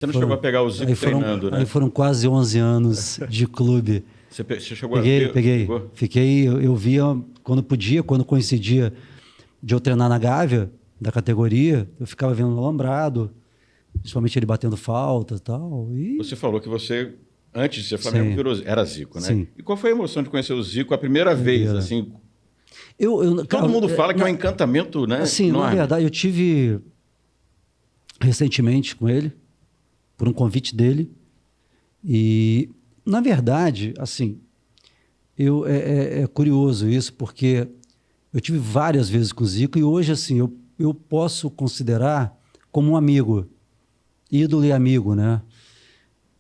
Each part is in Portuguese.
Você não chegou a pegar o Zico treinando, né? Aí foram quase 11 anos de clube. Você chegou a Peguei. Pegou? Fiquei, eu via quando podia, quando coincidia de eu treinar na Gávea, da categoria, eu ficava vendo no alambrado, principalmente ele batendo falta e tal. E... Você falou que você, antes de ser Flamengo, era Zico, né? Sim. E qual foi a emoção de conhecer o Zico a primeira vez, assim? Todo mundo fala que é um encantamento, né? Sim, na verdade, eu tive recentemente com ele, por um convite dele, e, na verdade, assim, é curioso isso, porque eu tive várias vezes com o Zico, e hoje, assim, eu posso considerar como um amigo, ídolo e amigo, né?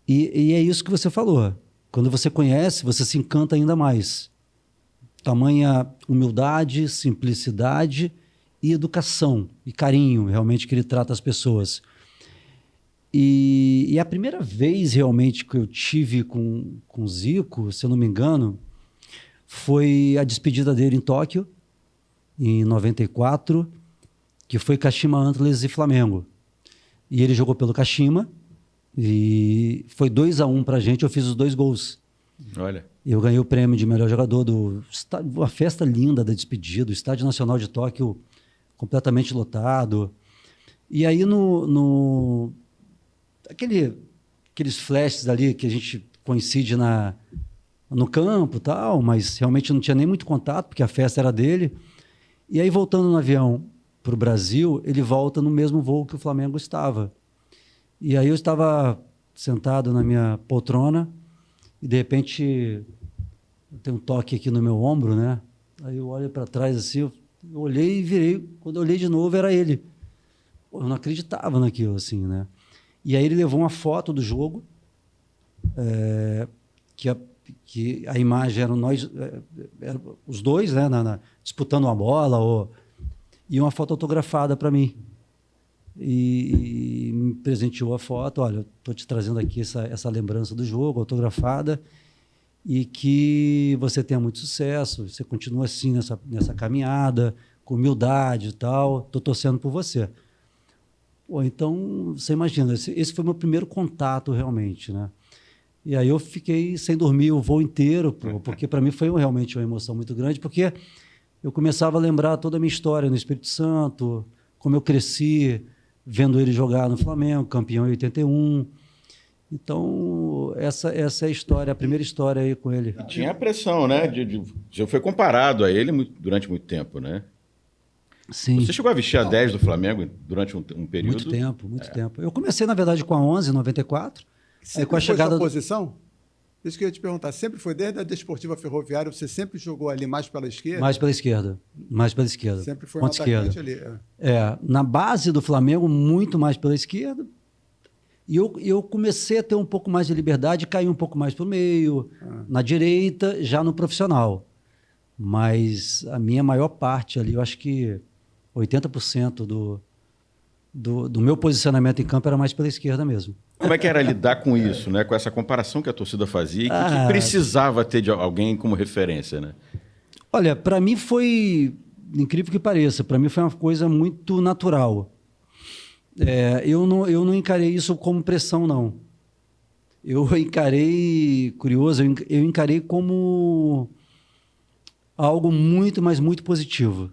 E é isso que você falou. Quando você conhece, você se encanta ainda mais. Tamanha humildade, simplicidade e educação e carinho, realmente, que ele trata as pessoas. E a primeira vez, realmente, que eu tive com o Zico, se eu não me engano, foi a despedida dele em Tóquio, em 94, que foi Kashima Antlers e Flamengo. E ele jogou pelo Kashima, e foi 2-1 pra gente, eu fiz os 2 gols. Olha. Eu ganhei o prêmio de melhor jogador uma festa linda da despedida, o Estádio Nacional de Tóquio completamente lotado. E aí aqueles flashes ali que a gente coincide no campo e tal, mas realmente não tinha nem muito contato, porque a festa era dele. E aí, voltando no avião para o Brasil, ele volta no mesmo voo que o Flamengo estava. E aí eu estava sentado na minha poltrona e, de repente, tem um toque aqui no meu ombro, né? Aí eu olho para trás assim, eu olhei e virei. Quando eu olhei de novo, era ele. Eu não acreditava naquilo, assim, né? E aí ele levou uma foto do jogo, que a imagem eram nós, os dois, né, disputando uma bola, e uma foto autografada para mim. E me presenteou a foto. Olha, eu estou te trazendo aqui essa lembrança do jogo, autografada, e que você tenha muito sucesso, você continua assim nessa caminhada, com humildade e tal, estou torcendo por você. Pô, então, você imagina, esse foi o meu primeiro contato realmente, né? E aí eu fiquei sem dormir o voo inteiro, porque para mim foi realmente uma emoção muito grande, porque eu começava a lembrar toda a minha história no Espírito Santo, como eu cresci vendo ele jogar no Flamengo, campeão em 81. Então, essa é a história, a primeira história aí com ele. E tinha a pressão, né? Já foi comparado a ele durante muito tempo, né? Sim. Você chegou a vestir a 10 do Flamengo durante um período? Muito tempo. Eu comecei, na verdade, com a 11, em 94. Sempre com a chegada foi sua posição? Isso que eu ia te perguntar. Sempre foi desde a Desportiva Ferroviária, você sempre jogou ali mais pela esquerda? Mais pela esquerda. Sempre foi um atacante ali. Na base do Flamengo, muito mais pela esquerda. E eu comecei a ter um pouco mais de liberdade, caí um pouco mais para o meio, na direita, já no profissional. Mas a minha maior parte ali, eu acho que 80% do meu posicionamento em campo era mais pela esquerda mesmo. Como é que era lidar com isso, né? Com essa comparação que a torcida fazia e que precisava ter de alguém como referência, né? Olha, para mim foi, incrível que pareça, para mim foi uma coisa muito natural. Eu não encarei isso como pressão, não. Eu encarei, curioso, eu encarei como algo muito, mas muito positivo.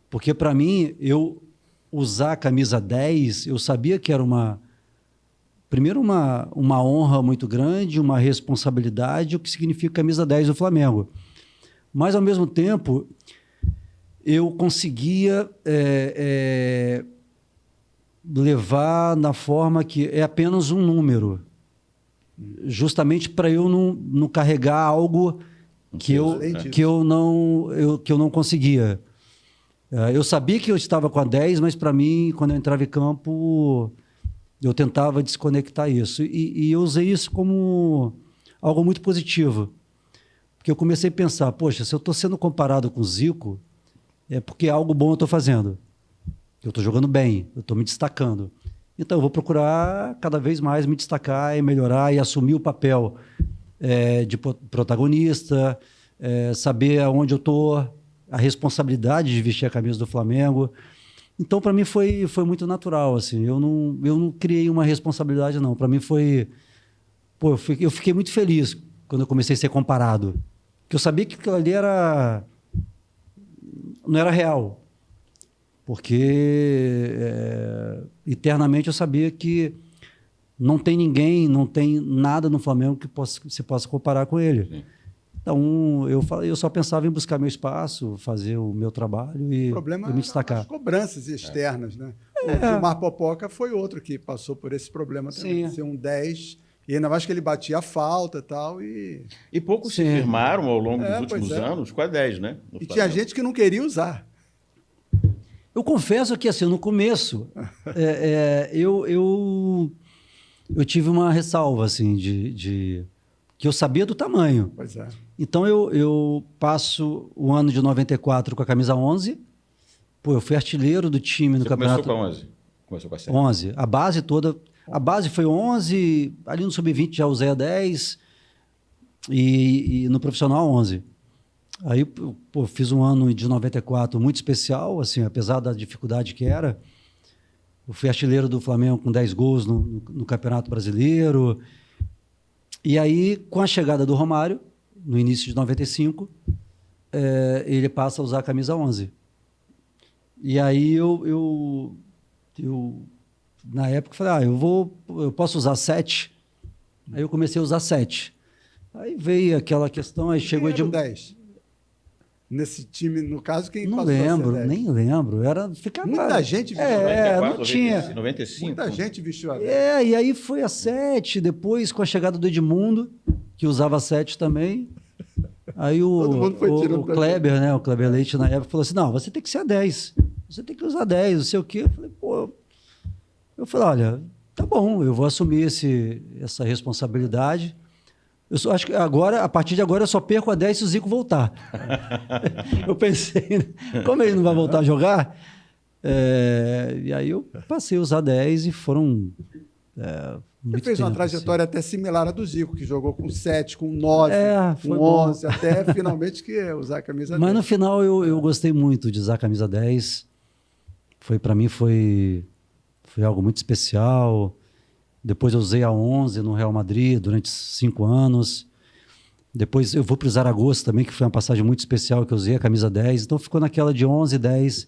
Porque para mim, eu usar a camisa 10, eu sabia que era primeiro uma honra muito grande, uma responsabilidade, o que significa camisa 10 do Flamengo. Mas, ao mesmo tempo, eu conseguia levar na forma que é apenas um número, justamente para eu não carregar algo que eu não conseguia. Eu sabia que eu estava com a 10, mas para mim, quando eu entrava em campo, eu tentava desconectar isso. E eu usei isso como algo muito positivo. Porque eu comecei a pensar, poxa, se eu estou sendo comparado com o Zico, é porque algo bom eu estou fazendo. Eu estou jogando bem, eu estou me destacando. Então eu vou procurar cada vez mais me destacar e melhorar e assumir o papel de protagonista, saber aonde eu estou, a responsabilidade de vestir a camisa do Flamengo. Então, para mim, foi muito natural, assim. Eu não criei uma responsabilidade, não. Para mim foi... Pô, eu fiquei muito feliz quando eu comecei a ser comparado. Porque eu sabia que aquilo ali não era real. Porque internamente eu sabia que não tem ninguém, não tem nada no Flamengo que se possa comparar com ele. Sim. Então, eu só pensava em buscar meu espaço, fazer o meu trabalho e me destacar. As cobranças externas, né? O Gilmar Popoca foi outro que passou por esse problema também, de ser um 10, e ainda mais que ele batia a falta e tal. E poucos se firmaram ao longo dos últimos anos com a 10, né? E tinha gente que não queria usar. Eu confesso que, assim, no começo, eu tive uma ressalva, assim, que eu sabia do tamanho. Pois é. Então, eu passo o ano de 94 com a camisa 11. Pô, eu fui artilheiro do time no campeonato. Começou com a 11? Começou com a 7? 11. A base toda... A base foi 11, ali no sub-20 já usei a 10 e no profissional 11. Aí, pô, fiz um ano de 94 muito especial, assim, apesar da dificuldade que era. Eu fui artilheiro do Flamengo com 10 gols no Campeonato Brasileiro. E aí, com a chegada do Romário, no início de 95, ele passa a usar a camisa 11. E aí eu na época, falei, eu posso usar 7? Aí eu comecei a usar 7. Aí veio aquela questão, aí chegou de 10. Nesse time, no caso, quem não passou lembro, a ser 10? Nem lembro. Ficava... Muita gente vestiu a 10. Não tinha. 95. Muita gente vestiu a 10. E aí foi a 7, depois com a chegada do Edmundo, que usava 7 também. Aí o Kleber, né? O Kleber Leite, na época, falou assim: não, você tem que ser a 10. Você tem que usar 10, não sei o quê. Eu falei, olha, tá bom, eu vou assumir essa responsabilidade. Eu só acho que agora, a partir de agora, eu só perco a 10 se o Zico voltar. Eu pensei, como ele não vai voltar a jogar, e aí eu passei a usar 10 e foram Você fez uma trajetória até similar à do Zico, que jogou com 7, com 9, com 11, até finalmente que usar a camisa 10. Mas no final eu gostei muito de usar a camisa 10. Para mim foi algo muito especial. Depois eu usei a 11 no Real Madrid durante 5 anos. Depois eu vou para o Zaragoza também, que foi uma passagem muito especial, que eu usei a camisa 10. Então ficou naquela de 11 e 10,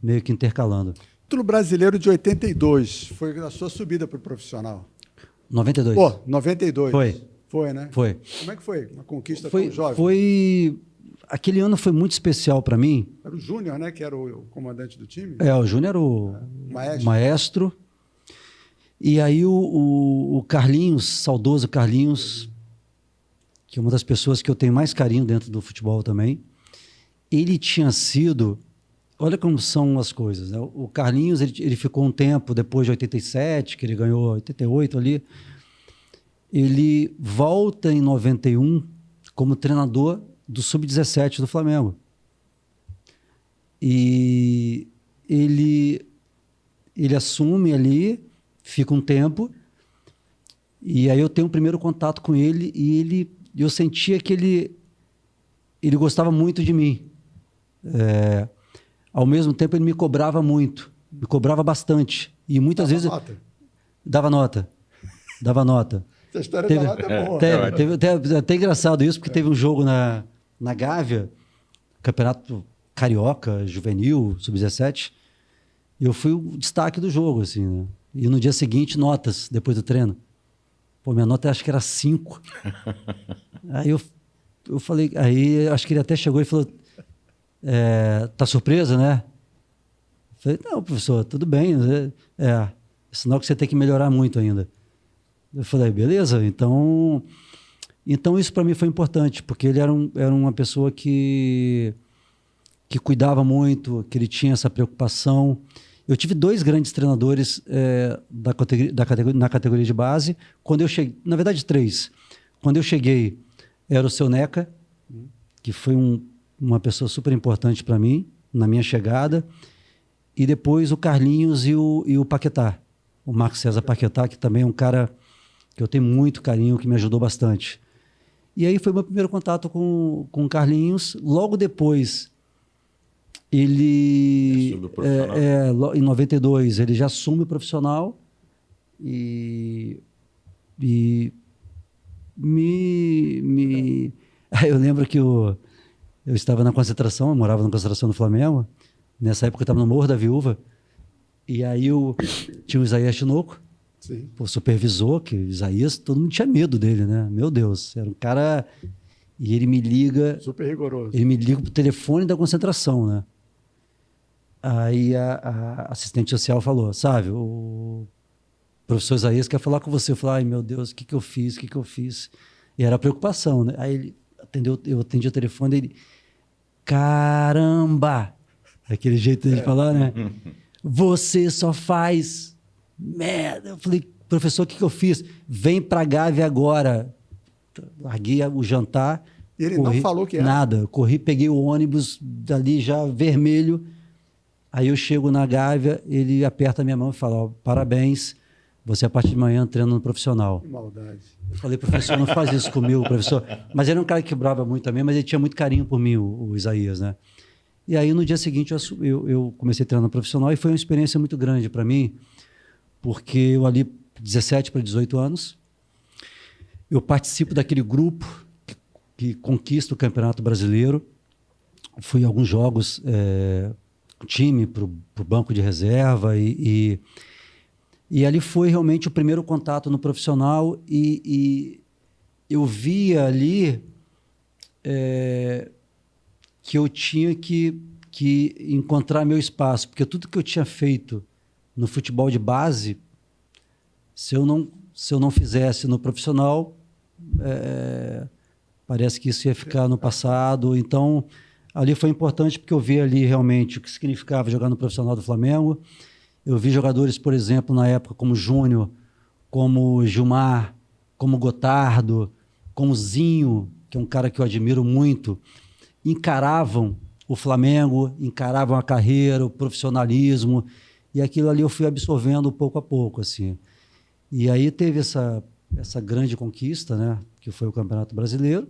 meio que intercalando. Título brasileiro de 82, foi a sua subida para o profissional. 92. Pô, 92. Foi, né? Foi. Como é que foi? Uma conquista tão jovem? Aquele ano foi muito especial para mim. Era o Júnior, né? Que era o comandante do time. O Júnior era o maestro. E aí o Carlinhos, saudoso Carlinhos, que é uma das pessoas que eu tenho mais carinho dentro do futebol também, ele tinha sido... Olha como são as coisas, né? O Carlinhos, ele ficou um tempo, depois de 87, que ele ganhou 88 ali, ele volta em 91 como treinador do Sub-17 do Flamengo. E ele assume ali, fica um tempo, e aí eu tenho o primeiro contato com ele, e eu sentia que ele gostava muito de mim. Ao mesmo tempo, ele me cobrava muito, me cobrava bastante. E muitas vezes... Dava nota. Essa história da nota é boa. Teve até engraçado isso, porque teve um jogo na Gávea, Campeonato Carioca, Juvenil, Sub-17, e eu fui o destaque do jogo, assim, né? E no dia seguinte, notas, depois do treino. Pô, minha nota acho que era 5. Aí eu falei, aí acho que ele até chegou e falou... tá surpresa, né? Eu falei, não, professor, tudo bem. É sinal que você tem que melhorar muito ainda. Eu falei, beleza, então isso para mim foi importante, porque ele era uma pessoa que cuidava muito, que ele tinha essa preocupação. Eu tive 2 grandes treinadores na categoria de base. Quando eu cheguei, na verdade 3. Quando eu cheguei, era o seu Neca, que foi uma pessoa super importante para mim, na minha chegada, e depois o Carlinhos e o Paquetá, o Marcos César Paquetá, que também é um cara que eu tenho muito carinho, que me ajudou bastante. E aí foi meu primeiro contato com o Carlinhos. Logo depois, Ele, profissional. em 92, ele já assume o profissional e eu lembro que eu estava na concentração, eu morava na concentração do Flamengo, nessa época eu estava no Morro da Viúva, e aí tinha o Isaías Tinoco, o supervisor, que o Isaías, todo mundo tinha medo dele, né? Meu Deus, era um cara... E ele me liga... Super rigoroso. Ele me liga pro telefone da concentração, né? Aí a assistente social falou, sabe, o professor Isaías quer falar com você. Eu falei, ai meu Deus, o que eu fiz? O que eu fiz? E era preocupação, né? Aí eu atendi o telefone dele, caramba! Aquele jeito de falar, né? Você só faz merda. Eu falei, professor, o que eu fiz? Vem pra Gávea agora. Larguei o jantar. E ele não falou que era? Nada. Corri, peguei o ônibus dali já vermelho. Aí eu chego na Gávea, ele aperta a minha mão e fala, parabéns, você a partir de manhã treina no profissional. Que maldade. Eu falei, professor, não faz isso comigo, professor. Mas ele era um cara que quebrava muito também, mas ele tinha muito carinho por mim, o Isaías, né? E aí no dia seguinte eu comecei a treinar no profissional e foi uma experiência muito grande para mim, porque eu ali, 17 para 18 anos, eu participo daquele grupo que conquista o Campeonato Brasileiro. Fui a alguns jogos, time para o banco de reserva e ali foi realmente o primeiro contato no profissional e eu via ali que eu tinha que encontrar meu espaço, porque tudo que eu tinha feito no futebol de base, se eu não fizesse no profissional, parece que isso ia ficar no passado. Então, ali foi importante porque eu vi ali realmente o que significava jogar no profissional do Flamengo. Eu vi jogadores, por exemplo, na época como Júnior, como Gilmar, como Gotardo, como Zinho, que é um cara que eu admiro muito, encaravam o Flamengo, encaravam a carreira, o profissionalismo, e aquilo ali eu fui absorvendo pouco a pouco, assim. E aí teve essa grande conquista, né, que foi o Campeonato Brasileiro,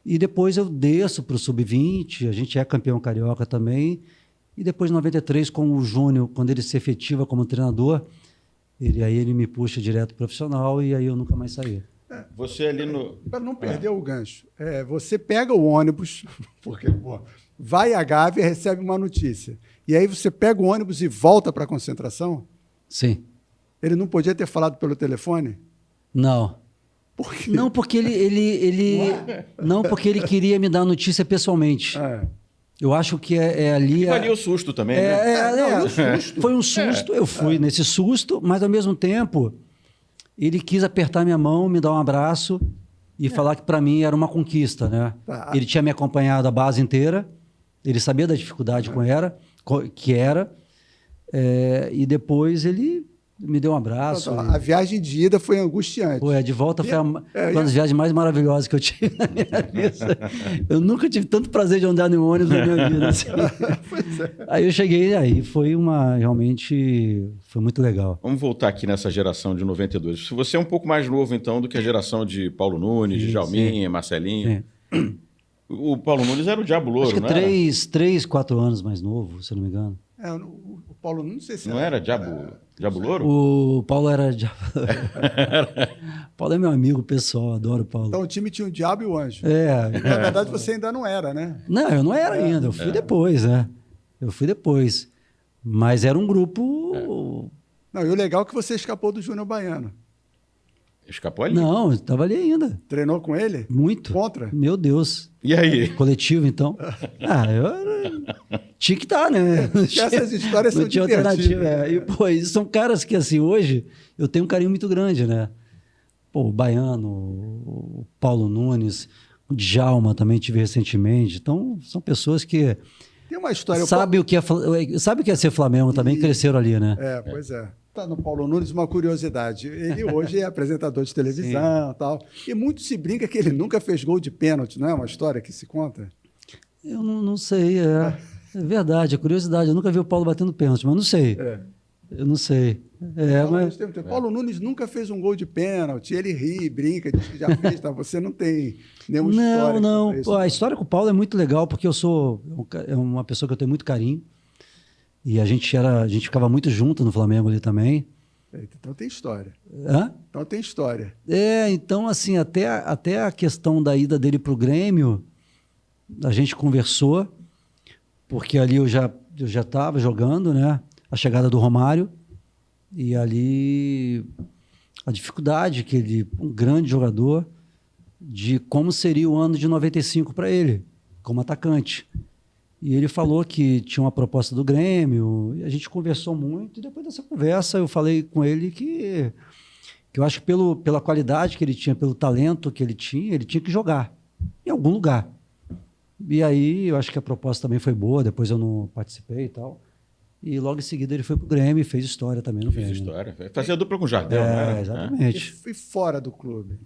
e depois eu desço para o Sub-20, a gente é campeão carioca também, e depois, em 93, com o Júnior, quando ele se efetiva como treinador, ele me puxa direto profissional e aí eu nunca mais saí. Você ali no... Para não perder o gancho, você pega o ônibus, porque vai à Gávea e recebe uma notícia, e aí você pega o ônibus e volta para a concentração? Sim. Ele não podia ter falado pelo telefone? Não. Por quê? Não, porque não, porque ele queria me dar a notícia pessoalmente. Eu acho que ali... E valia o susto também, né? Foi um susto, eu fui nesse susto, mas ao mesmo tempo ele quis apertar minha mão, me dar um abraço e falar que para mim era uma conquista, né? Ele tinha me acompanhado a base inteira, ele sabia da dificuldade que era, e depois ele me deu um abraço. A viagem de ida foi angustiante. De volta foi uma das viagens mais maravilhosas que eu tive na minha vida. Eu nunca tive tanto prazer de andar no ônibus na minha vida. Assim. Aí eu cheguei, aí foi realmente foi muito legal. Vamos voltar aqui nessa geração de 92. Você é um pouco mais novo, então, do que a geração de Paulo Nunes, de Djalminha, Marcelinho. Sim. O Paulo Nunes era o Diabo Louro, acho que 3, 4 anos mais novo, se eu não me engano. O Paulo Nunes, não sei se não era Diabo Louro? O Paulo era Diabo Louro. Paulo é meu amigo pessoal, adoro o Paulo. Então o time tinha o Diabo e o Anjo. Na verdade, você ainda não era, né? Não, eu não era ainda. Eu fui depois, né? Eu fui depois. Mas era um grupo... Não, e o legal é que você escapou do Júnior Baiano. Escapou ali? Não, eu estava ali ainda. Treinou com ele? Muito. Contra? Meu Deus. E aí? Coletivo, então. Tinha que estar, né? Essas histórias são divertidas. E, pô, são caras que, assim, hoje eu tenho um carinho muito grande, né? Pô, o Baiano, o Paulo Nunes, o Djalma também tive recentemente. Então, são pessoas que... Tem uma história... Sabe o que é ser Flamengo também, cresceram ali, né? Pois é. Tá no Paulo Nunes uma curiosidade. Ele hoje é apresentador de televisão e tal. E muito se brinca que ele nunca fez gol de pênalti, não é uma história que se conta? Eu não sei, é verdade, é curiosidade. Eu nunca vi o Paulo batendo pênalti, mas não sei. Eu não sei. Paulo Nunes nunca fez um gol de pênalti, ele ri, brinca, diz que já fez, tá? Você não tem nenhuma história. Não. Pô, a história com o Paulo é muito legal, porque é uma pessoa que eu tenho muito carinho. E a gente ficava muito junto no Flamengo ali também. Então tem história. Hã? Então tem história. Então, assim, até a questão da ida dele pro Grêmio, a gente conversou, porque ali eu já estava jogando, né? A chegada do Romário. E ali a dificuldade que ele, um grande jogador, de como seria o ano de 95 para ele, como atacante. E ele falou que tinha uma proposta do Grêmio, e a gente conversou muito, e depois dessa conversa eu falei com ele que eu acho que pela qualidade que ele tinha, pelo talento que ele tinha que jogar em algum lugar. E aí eu acho que a proposta também foi boa, depois eu não participei e tal. E logo em seguida ele foi pro Grêmio e fez história também no Grêmio. Fez história. Fazia dupla com o Jardel, né? Exatamente. E fora do clube?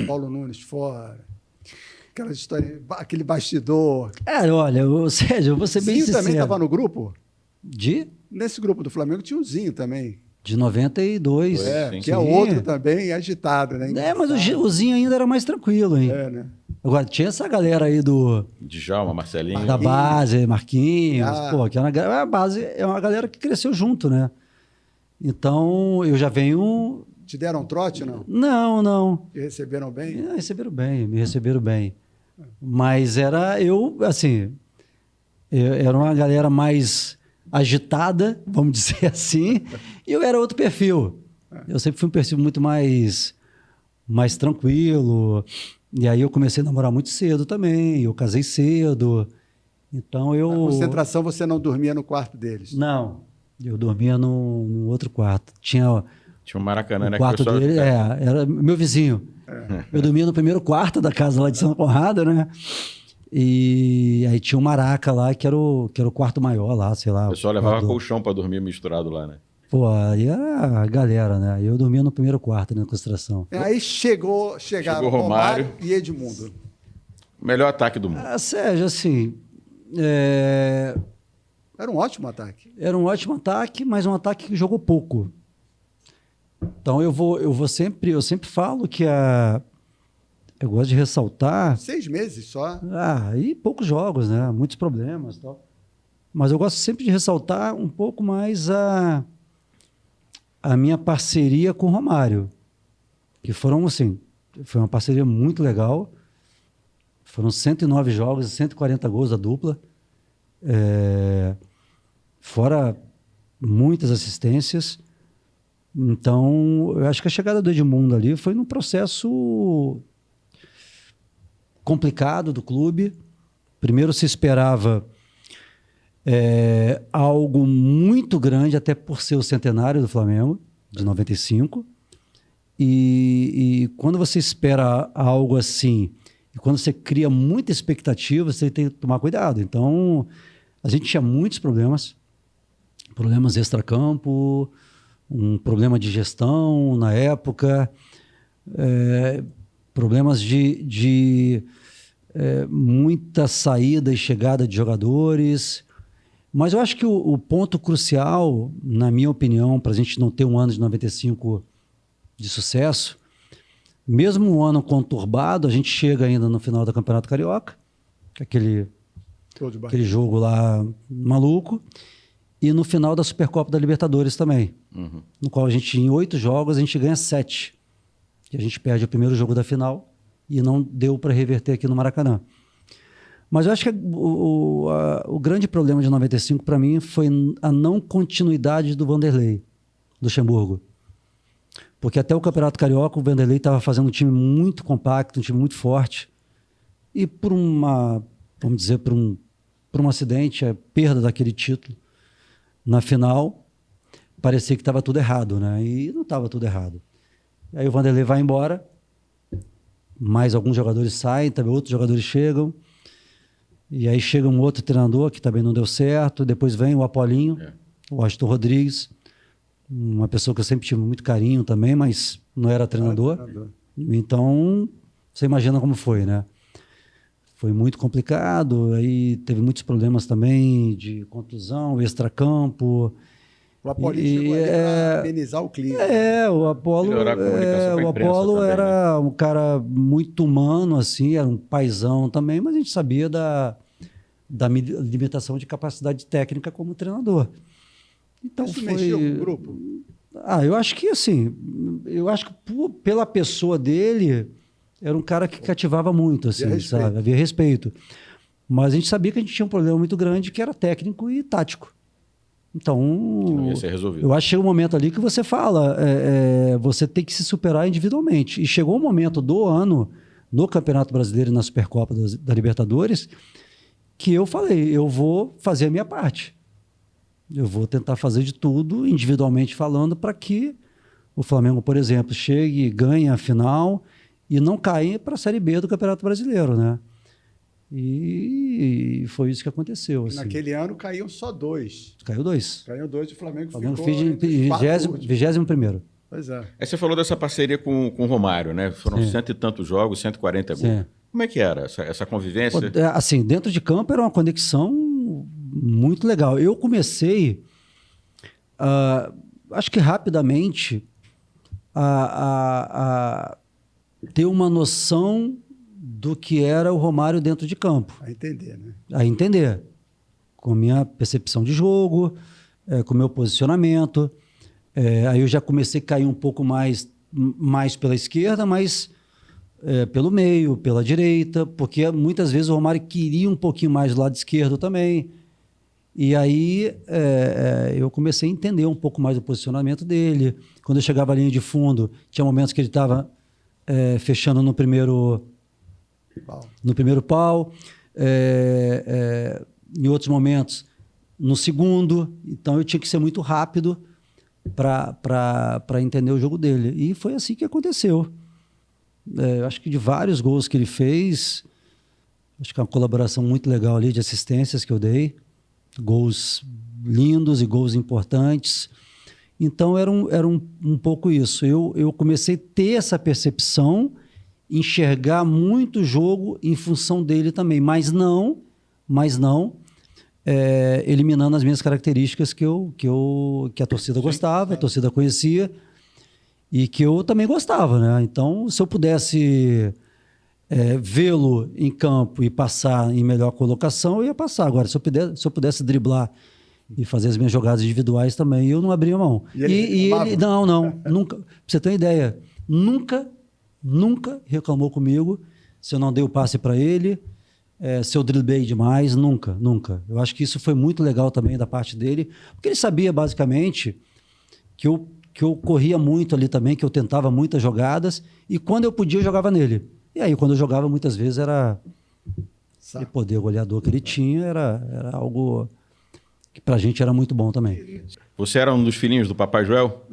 Paulo Nunes fora. Aquela história, aquele bastidor. Olha, Sérgio, eu vou ser bem Zinho sincero. também estava no grupo? De? Nesse grupo do Flamengo tinha o Zinho também. De 92. Que é outro também agitado, né? Mas o Zinho ainda era mais tranquilo, hein? Né? Agora, tinha essa galera aí do... Djalma, Marcelinho. Da base, Marquinhos. Pô, que a base é uma galera que cresceu junto, né? Então, eu já venho... Te deram trote, não? Não. E receberam bem? Me receberam bem. Mas era uma galera mais agitada, vamos dizer assim, e eu era outro perfil. Eu sempre fui um perfil muito mais tranquilo. E aí eu comecei a namorar muito cedo também, eu casei cedo. Então eu... Na concentração você não dormia no quarto deles? Não, eu dormia no outro quarto. Tinha um Maracanã, né? O quarto dele, era meu vizinho. Eu dormia no primeiro quarto da casa lá de São Conrado, né? E aí tinha um Maraca lá, que era o quarto maior lá, sei lá. O pessoal levava colchão para dormir misturado lá, né? Pô, aí era a galera, né? Eu dormia no primeiro quarto, na concentração. Aí chegaram Romário e Edmundo. Melhor ataque do mundo. Sérgio, assim... Era um ótimo ataque. Era um ótimo ataque, mas um ataque que jogou pouco. Então eu sempre falo que eu gosto de ressaltar... 6 meses só. E poucos jogos, né? Muitos problemas e tal. Mas eu gosto sempre de ressaltar um pouco mais a minha parceria com o Romário. Que foram, assim, foi uma parceria muito legal. Foram 109 jogos e 140 gols da dupla. Fora muitas assistências. Então, eu acho que a chegada do Edmundo ali foi num processo complicado do clube. Primeiro se esperava algo muito grande, até por ser o centenário do Flamengo, de 95. E quando você espera algo assim, e quando você cria muita expectativa, você tem que tomar cuidado. Então, a gente tinha muitos problemas extracampo, um problema de gestão na época, problemas de muita saída e chegada de jogadores. Mas eu acho que o ponto crucial, na minha opinião, para a gente não ter um ano de 95 de sucesso, mesmo um ano conturbado, a gente chega ainda no final do Campeonato Carioca, aquele jogo lá maluco, e no final da Supercopa da Libertadores também, no qual a gente, em 8 jogos, a gente ganha 7. E a gente perde o primeiro jogo da final e não deu para reverter aqui no Maracanã. Mas eu acho que o grande problema de 95 para mim foi a não continuidade do Vanderlei Luxemburgo. Porque até o Campeonato Carioca o Vanderlei estava fazendo um time muito compacto, um time muito forte. E por um acidente, a perda daquele título na final, parecia que estava tudo errado, né? E não estava tudo errado. Aí o Vanderlei vai embora, mais alguns jogadores saem, também outros jogadores chegam. E aí chega um outro treinador que também não deu certo. Depois vem o Apolinho, o Washington Rodrigues, uma pessoa que eu sempre tive muito carinho também, mas não era treinador. Então, você imagina como foi, né? Foi muito complicado, aí teve muitos problemas também de contusão, extracampo. O Apolinho chegou ali para amenizar o clima. O Apolo, o Apolo era um cara muito humano, assim, era um paizão também, mas a gente sabia da limitação de capacidade técnica como treinador. Então isso mexeu com o grupo? Eu acho que assim, pela pessoa dele, era um cara que cativava muito, assim, sabe? Havia respeito. Mas a gente sabia que a gente tinha um problema muito grande que era técnico e tático. Então, não ia ser resolvido. Eu acho que chega um momento ali que você fala, você tem que se superar individualmente. E chegou um momento do ano, no Campeonato Brasileiro e na Supercopa da Libertadores, que eu falei, eu vou fazer a minha parte. Eu vou tentar fazer de tudo, individualmente falando, para que o Flamengo, por exemplo, chegue, ganhe a final e não caia para a Série B do Campeonato Brasileiro, né? E foi isso que aconteceu. Assim. Naquele ano caíam só 2. Caiu 2. Caiu 2 e o Flamengo ficou em 21º. Pois é. Aí você falou dessa parceria com o Romário, né? Foram cento e tantos jogos, 140 gols. Sim. Como é que era essa convivência? Assim, dentro de campo era uma conexão muito legal. Eu comecei, acho que rapidamente, a ter uma noção do que era o Romário dentro de campo. A entender, né? A entender. Com a minha percepção de jogo, com o meu posicionamento. Aí eu já comecei a cair um pouco mais pela esquerda, mas pelo meio, pela direita, porque muitas vezes o Romário queria um pouquinho mais do lado esquerdo também. E aí eu comecei a entender um pouco mais o posicionamento dele. Quando eu chegava à linha de fundo, tinha momentos que ele estava fechando no primeiro pau, em outros momentos no segundo. Então eu tinha que ser muito rápido para entender o jogo dele. E foi assim que aconteceu. Acho que de vários gols que ele fez, acho que é uma colaboração muito legal ali de assistências que eu dei. Gols lindos e gols importantes. Então era um pouco isso. Eu comecei a ter essa percepção, enxergar muito o jogo em função dele também, mas não eliminando as minhas características que a torcida gostava, a torcida conhecia e que eu também gostava, né? Então, se eu pudesse vê-lo em campo e passar em melhor colocação, eu ia passar. Agora, se eu pudesse driblar e fazer as minhas jogadas individuais também, eu não abria mão. E ele não, nunca. Pra você ter uma ideia, nunca reclamou comigo se eu não dei o passe para ele, se eu driblei demais, nunca. Eu acho que isso foi muito legal também da parte dele, porque ele sabia basicamente que eu corria muito ali também, que eu tentava muitas jogadas, e quando eu podia, eu jogava nele. E aí, quando eu jogava, muitas vezes era... E poder goleador que ele tinha era algo que pra gente era muito bom também. Você era um dos filhinhos do Papai Joel?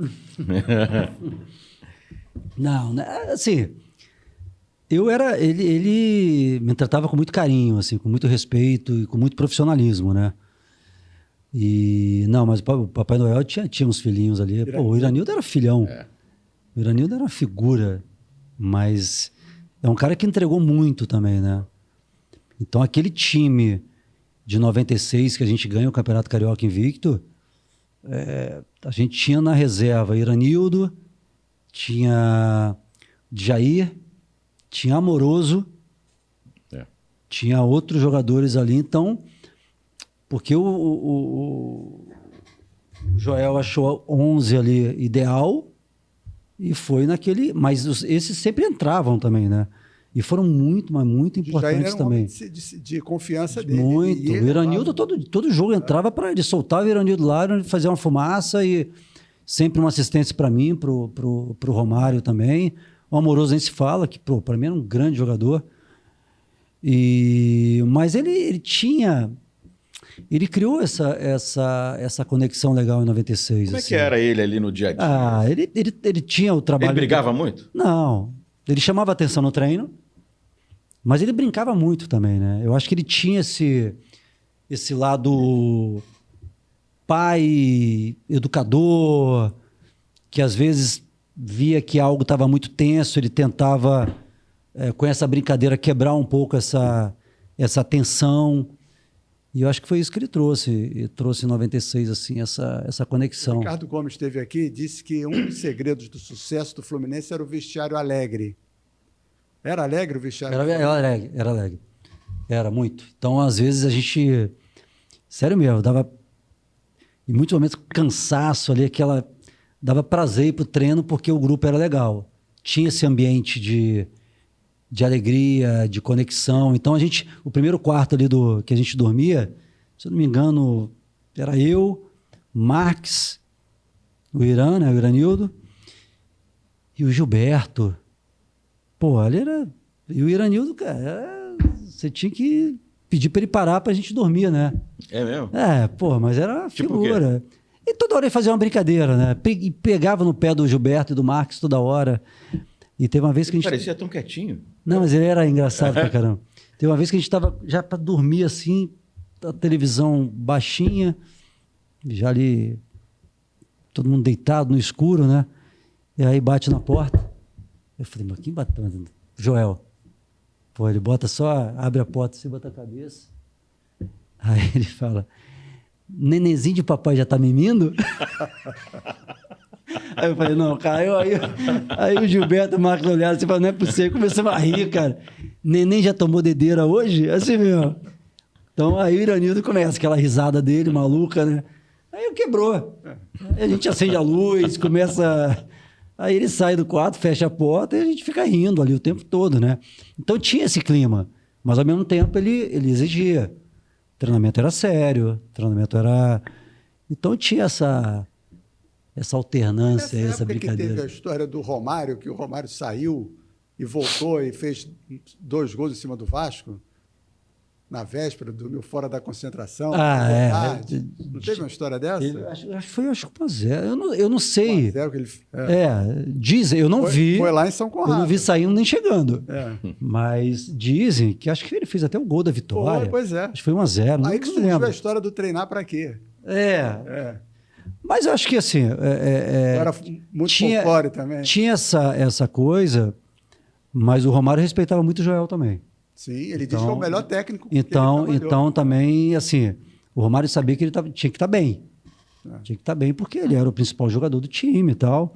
Não, assim... Ele me tratava com muito carinho, assim, com muito respeito e com muito profissionalismo, né? Mas o Papai Noel tinha uns filhinhos ali. Pô, o Iranildo era filhão. O Iranildo era uma figura, mas é um cara que entregou muito também, né? Então, aquele time de 96 que a gente ganha o Campeonato Carioca invicto, a gente tinha na reserva Iranildo, tinha Jair, tinha Amoroso, tinha outros jogadores ali, então, porque o Joel achou 11 ali ideal e foi naquele... Mas esses sempre entravam também, né? E foram muito, mas muito importantes também. De confiança dele. Muito. O Iranildo, todo jogo entrava para ele, soltava o Iranildo lá, fazia uma fumaça e sempre uma assistência para mim, pro Romário também. O Amoroso nem se fala, que para mim era um grande jogador. Mas ele criou essa conexão legal em 96. Como é que era ele ali no dia a dia? Ele tinha o trabalho... Ele brigava muito? Não. Ele chamava atenção no treino, mas ele brincava muito também, né? Eu acho que ele tinha esse lado pai, educador, que às vezes via que algo estava muito tenso, ele tentava, com essa brincadeira, quebrar um pouco essa tensão. E eu acho que foi isso que ele trouxe. Ele trouxe em 96, assim, essa conexão. O Ricardo Gomes esteve aqui e disse que um dos segredos do sucesso do Fluminense era o vestiário alegre. Era alegre o vestiário? Era alegre. Era muito. Então, às vezes, a gente... Sério mesmo, dava... Em muitos momentos, cansaço ali, dava prazer ir pro treino porque o grupo era legal. Tinha esse ambiente de alegria, de conexão. Então, o primeiro quarto ali que a gente dormia, se eu não me engano, era eu, Marques, o Irã, né, o Iranildo, e o Gilberto. Pô, ali era... E o Iranildo, cara, você tinha que pedir para ele parar pra gente dormir, né? É mesmo? Pô, mas era uma figura. E toda hora ele fazia uma brincadeira, né? E pegava no pé do Gilberto e do Marques toda hora. E teve uma vez que a gente... parecia tão quietinho. Não, mas ele era engraçado pra caramba. Teve uma vez que a gente tava já pra dormir assim, a televisão baixinha, já ali, todo mundo deitado no escuro, né? E aí bate na porta. Eu falei, mas quem bateu? Joel. Pô, ele bota só, abre a porta, você bota a cabeça. Aí ele fala, nenenzinho de papai já tá mimindo? Aí eu falei, não, cara, aí o Gilberto e o Marcos olharam assim, não é possível, começamos a rir, cara. Neném já tomou dedeira hoje? Assim mesmo. Então aí o Iranildo começa, aquela risada dele, maluca, né? Aí quebrou. Aí a gente acende a luz, começa... Aí ele sai do quarto, fecha a porta e a gente fica rindo ali o tempo todo, né? Então tinha esse clima, mas ao mesmo tempo ele exigia. O treinamento era sério, o treinamento era... Então tinha essa alternância, essa brincadeira. Que teve a história do Romário, que o Romário saiu e voltou e fez 2 gols em cima do Vasco, na véspera, dormiu fora da concentração. Não teve uma história dessa? Acho que foi 1-0. Eu não sei. 1-0 que ele... Dizem, eu não vi. Foi lá em São Conrado. Eu não vi saindo nem chegando. Mas dizem que acho que ele fez até o gol da vitória. Pois é. Acho que foi 1-0. Aí que surgiu a história do treinar para quê? Mas eu acho que assim... Era muito folclore também. Tinha essa coisa, mas o Romário respeitava muito o Joel também. Sim, ele diz que é o melhor técnico. Então também, assim, o Romário sabia que ele tinha que estar bem. Tinha que estar bem porque ele era o principal jogador do time e tal.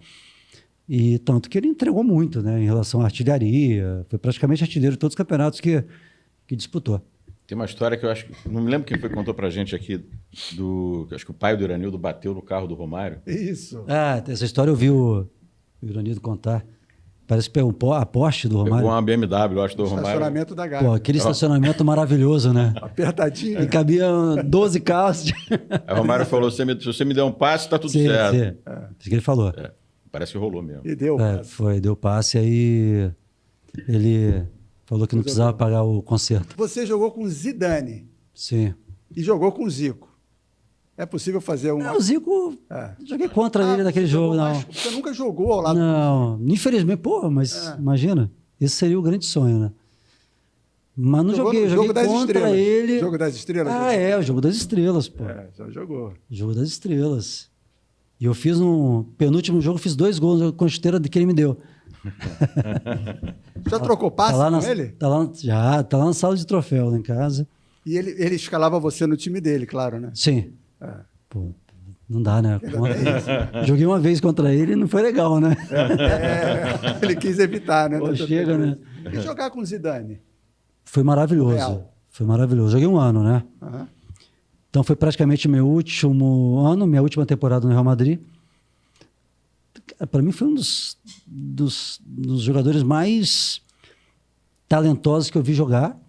E tanto que ele entregou muito, né, em relação à artilharia. Foi praticamente artilheiro de todos os campeonatos que disputou. Tem uma história que eu acho... Não me lembro quem foi que contou pra gente aqui, acho que o pai do Iranildo bateu no carro do Romário. Isso. Essa história eu vi o Iranildo contar. Parece que pegou a Porsche do Romário. Pegou uma BMW, eu acho, do Romário. Estacionamento da Gávea. Pô, aquele estacionamento maravilhoso, né? Apertadinho. E cabia 12 carros. Aí o Romário falou, se você me der um passe, tá tudo certo. Isso que ele falou. Parece que rolou mesmo. E deu passe. Deu passe, aí ele falou que não precisava pagar o conserto. Você jogou com Zidane. Sim. E jogou com Zico. É possível fazer um... O Zico, joguei contra ele naquele jogo, não. Você nunca jogou ao lado do Zico? Infelizmente, mas imagina, esse seria o grande sonho, né? Mas não joguei contra ele. Jogo das Estrelas? O Jogo das Estrelas, pô. Já jogou. Jogo das Estrelas. E eu fiz no penúltimo jogo, fiz 2 gols com a chuteira que ele me deu. Já trocou passe com ele? Tá lá na sala de troféu, lá em casa. E ele escalava você no time dele, claro, né? Sim. Pô, não dá, né? Joguei uma vez contra ele e não foi legal, né? Ele quis evitar, né? Pô, chega, né? E jogar com o Zidane? Foi maravilhoso. Foi maravilhoso. Joguei 1 ano, né? Então foi praticamente meu último ano, minha última temporada no Real Madrid. Para mim foi um dos jogadores mais talentosos que eu vi jogar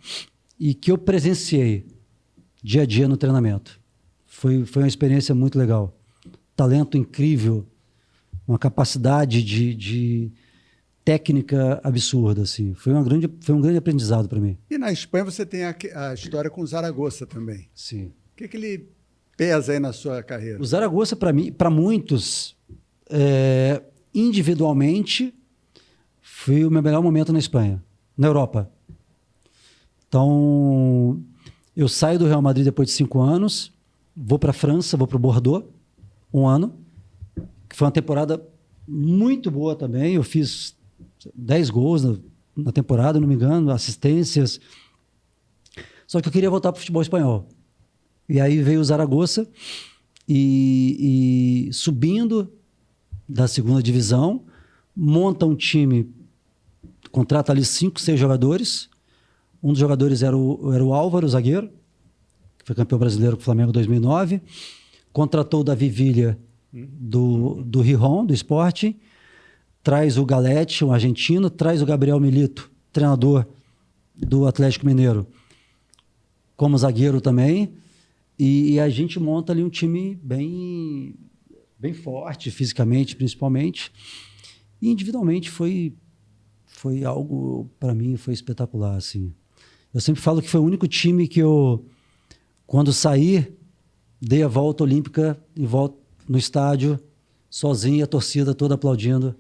e que eu presenciei dia a dia no treinamento. Foi uma experiência muito legal. Talento incrível, uma capacidade de técnica absurda, assim. Foi um grande aprendizado para mim. E na Espanha você tem a história com o Zaragoza também. Sim. O que ele pesa aí na sua carreira? O Zaragoza, para mim, para muitos, individualmente, foi o meu melhor momento na Espanha, na Europa. Então, eu saio do Real Madrid depois de 5 anos, vou para a França, vou para o Bordeaux, 1 ano, que foi uma temporada muito boa também. Eu fiz 10 gols na temporada, não me engano, assistências. Só que eu queria voltar para o futebol espanhol. E aí veio o Zaragoza e subindo da segunda divisão, monta um time, contrata ali 5, 6 jogadores. Um dos jogadores era o Álvaro, o zagueiro, que foi campeão brasileiro com o Flamengo em 2009. Contratou o Davi Villa do Rijon, do Sporting. Traz o Galete, um argentino. Traz o Gabriel Milito, treinador do Atlético Mineiro, como zagueiro também. E a gente monta ali um time bem forte, fisicamente, principalmente. E individualmente foi algo, para mim, foi espetacular, assim. Eu sempre falo que foi o único time que eu, quando saí, dei a volta olímpica e volto no estádio, sozinho, a torcida toda aplaudindo,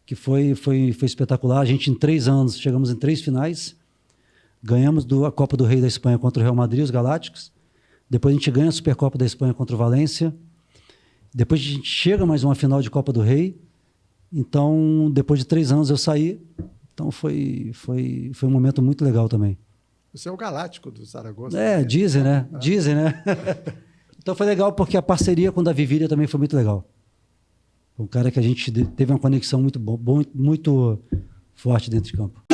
que foi espetacular. A gente, em 3 anos, chegamos em 3 finais, ganhamos a Copa do Rei da Espanha contra o Real Madrid, os Galácticos. Depois a gente ganha a Supercopa da Espanha contra o Valência. Depois a gente chega mais uma final de Copa do Rei. Então, depois de 3 anos eu saí. Então foi um momento muito legal também. Você é o Galáctico do Zaragoza. Dizem, né? Dizem, né? Então foi legal porque a parceria com o Davi Villa também foi muito legal. Um cara que a gente teve uma conexão muito forte dentro de campo.